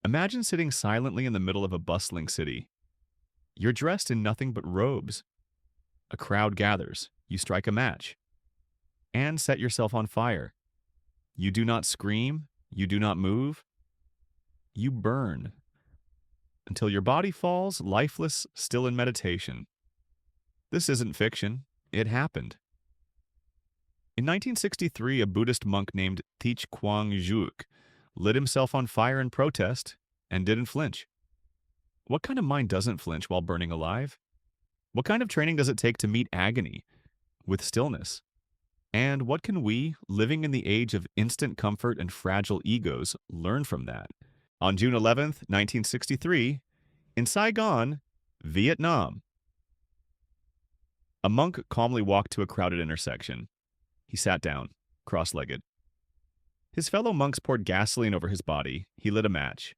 Imagine sitting silently in the middle of a bustling city. You're dressed in nothing but robes. A crowd gathers. You strike a match and set yourself on fire. You do not scream. You do not move. You burn until your body falls, lifeless, still in meditation. This isn't fiction. It happened. In 1963, a Buddhist monk named Thich Quang lit himself on fire in protest and didn't flinch. What kind of mind doesn't flinch while burning alive? What kind of training does it take to meet agony with stillness? And what can we, living in the age of instant comfort and fragile egos, learn from that? On June 11th, 1963, in Saigon, Vietnam, a monk calmly walked to a crowded intersection. He sat down, cross-legged. His fellow monks poured gasoline over his body. He lit a match.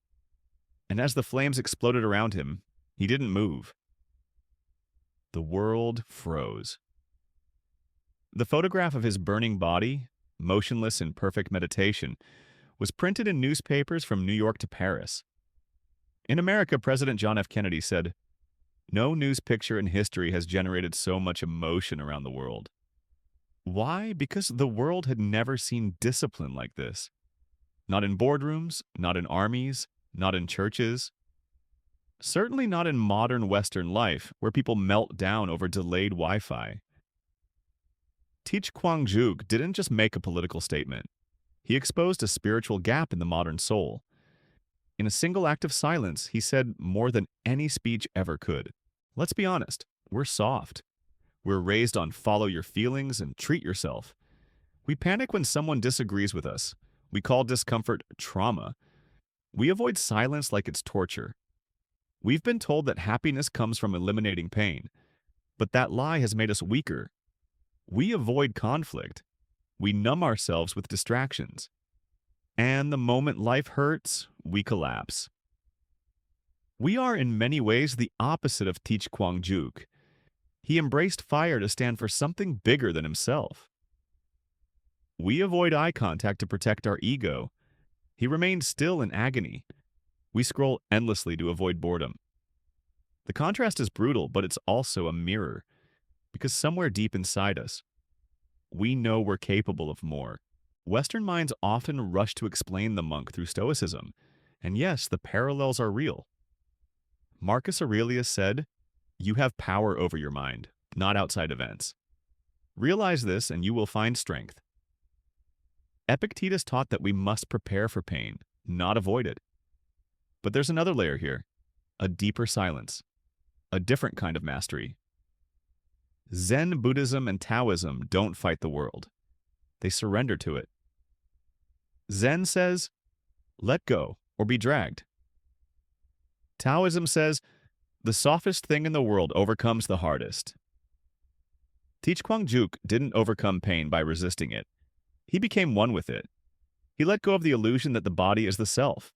And as the flames exploded around him, he didn't move. The world froze. The photograph of his burning body, motionless in perfect meditation, was printed in newspapers from New York to Paris. In America, President John F. Kennedy said, "No news picture in history has generated so much emotion around the world." Why? Because the world had never seen discipline like this. Not in boardrooms, not in armies, not in churches. Certainly not in modern Western life, where people melt down over delayed Wi-Fi. Thich Quang Đức didn't just make a political statement. He exposed a spiritual gap in the modern soul. In a single act of silence, he said more than any speech ever could. Let's be honest, we're soft. We're raised on follow your feelings and treat yourself. We panic when someone disagrees with us. We call discomfort trauma. We avoid silence like it's torture. We've been told that happiness comes from eliminating pain, but that lie has made us weaker. We avoid conflict. We numb ourselves with distractions. And the moment life hurts, we collapse. We are in many ways the opposite of Thich Quang Đức. He embraced fire to stand for something bigger than himself. We avoid eye contact to protect our ego. He remained still in agony. We scroll endlessly to avoid boredom. The contrast is brutal, but it's also a mirror, because somewhere deep inside us, we know we're capable of more. Western minds often rush to explain the monk through Stoicism, and yes, the parallels are real. Marcus Aurelius said, "You have power over your mind, not outside events. Realize this and you will find strength." Epictetus taught that we must prepare for pain, not avoid it. But there's another layer here, a deeper silence, a different kind of mastery. Zen Buddhism and Taoism don't fight the world. They surrender to it. Zen says, let go or be dragged. Taoism says, the softest thing in the world overcomes the hardest. Thich Quang Đức didn't overcome pain by resisting it. He became one with it. He let go of the illusion that the body is the self.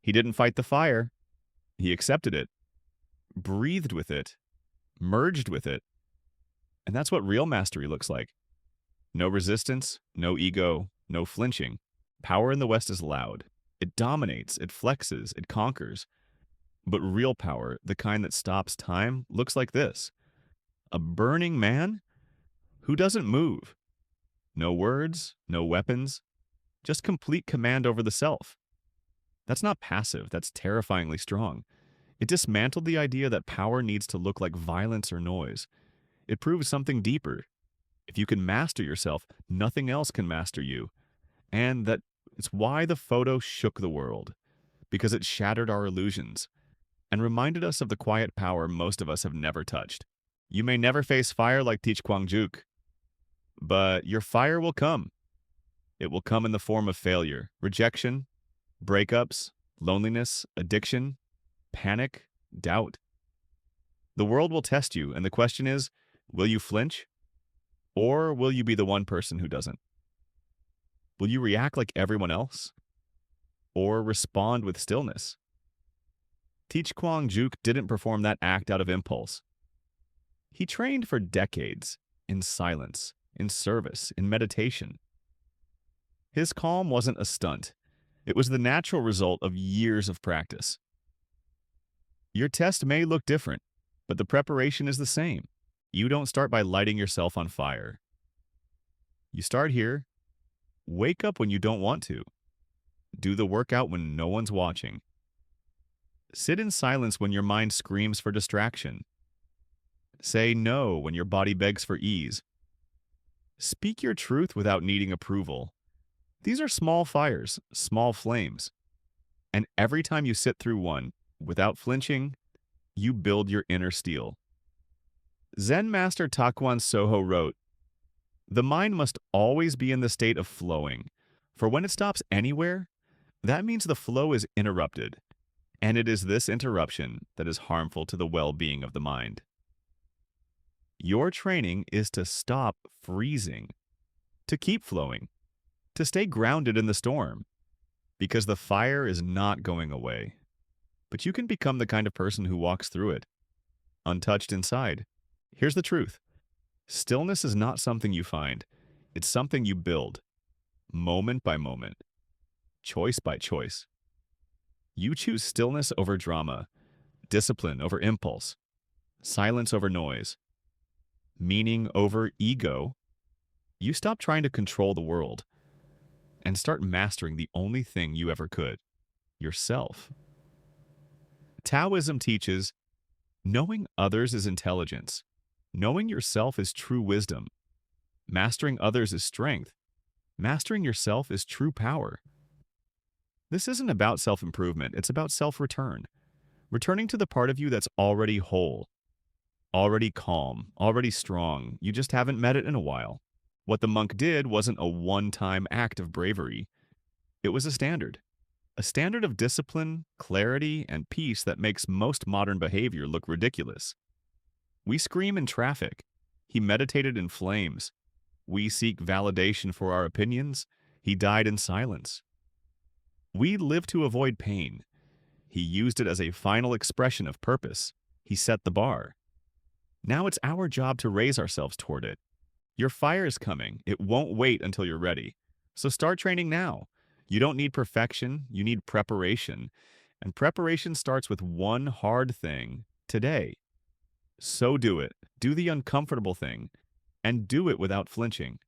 He didn't fight the fire. He accepted it, breathed with it, merged with it. And that's what real mastery looks like. No resistance, no ego, no flinching. Power in the West is loud. It dominates, it flexes, it conquers. But real power, the kind that stops time, looks like this. A burning man who doesn't move. No words, no weapons, just complete command over the self. That's not passive, that's terrifyingly strong. It dismantled the idea that power needs to look like violence or noise. It proves something deeper. If you can master yourself, nothing else can master you. And that it's why the photo shook the world, because it shattered our illusions and reminded us of the quiet power most of us have never touched. You may never face fire like Thich Quang Đức, but your fire will come. It will come in the form of failure, rejection, breakups, loneliness, addiction, panic, doubt. The world will test you, and the question is, will you flinch? Or will you be the one person who doesn't? Will you react like everyone else? Or respond with stillness? Thich Quang Đức didn't perform that act out of impulse. He trained for decades in silence, in service, in meditation. His calm wasn't a stunt. It was the natural result of years of practice. Your test may look different, but the preparation is the same. You don't start by lighting yourself on fire. You start here. Wake up when you don't want to. Do the workout when no one's watching. Sit in silence when your mind screams for distraction. Say no when your body begs for ease. Speak your truth without needing approval. These are small fires, small flames. And every time you sit through one, without flinching, you build your inner steel. Zen master Takuan Soho wrote, "The mind must always be in the state of flowing, for when it stops anywhere, that means the flow is interrupted, and it is this interruption that is harmful to the well-being of the mind." Your training is to stop freezing, to keep flowing, to stay grounded in the storm, because the fire is not going away. But you can become the kind of person who walks through it, untouched inside. Here's the truth. Stillness is not something you find. It's something you build, moment by moment, choice by choice. You choose stillness over drama, discipline over impulse, silence over noise, meaning over ego. You stop trying to control the world and start mastering the only thing you ever could, yourself. Taoism teaches knowing others is intelligence, knowing yourself is true wisdom, mastering others is strength, mastering yourself is true power. This isn't about self-improvement, it's about self-return. Returning to the part of you that's already whole, already calm, already strong. You just haven't met it in a while. What the monk did wasn't a one-time act of bravery. It was a standard of discipline, clarity, and peace that makes most modern behavior look ridiculous. We scream in traffic. He meditated in flames. We seek validation for our opinions. He died in silence. We live to avoid pain. He used it as a final expression of purpose. He set the bar. Now it's our job to raise ourselves toward it. Your fire is coming. It won't wait until you're ready. So start training now. You don't need perfection. You need preparation. And preparation starts with one hard thing today. So do it. Do the uncomfortable thing. And do it without flinching.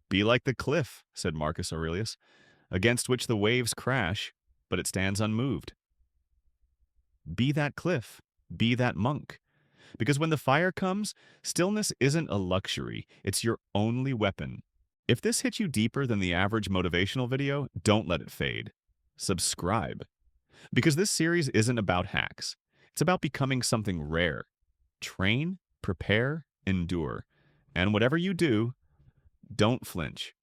Be like the cliff, said Marcus Aurelius, against which the waves crash, but it stands unmoved. Be that cliff. Be that monk. Because when the fire comes, stillness isn't a luxury. It's your only weapon. If this hit you deeper than the average motivational video, don't let it fade. Subscribe. Because this series isn't about hacks. It's about becoming something rare. Train, prepare, endure. And whatever you do, don't flinch.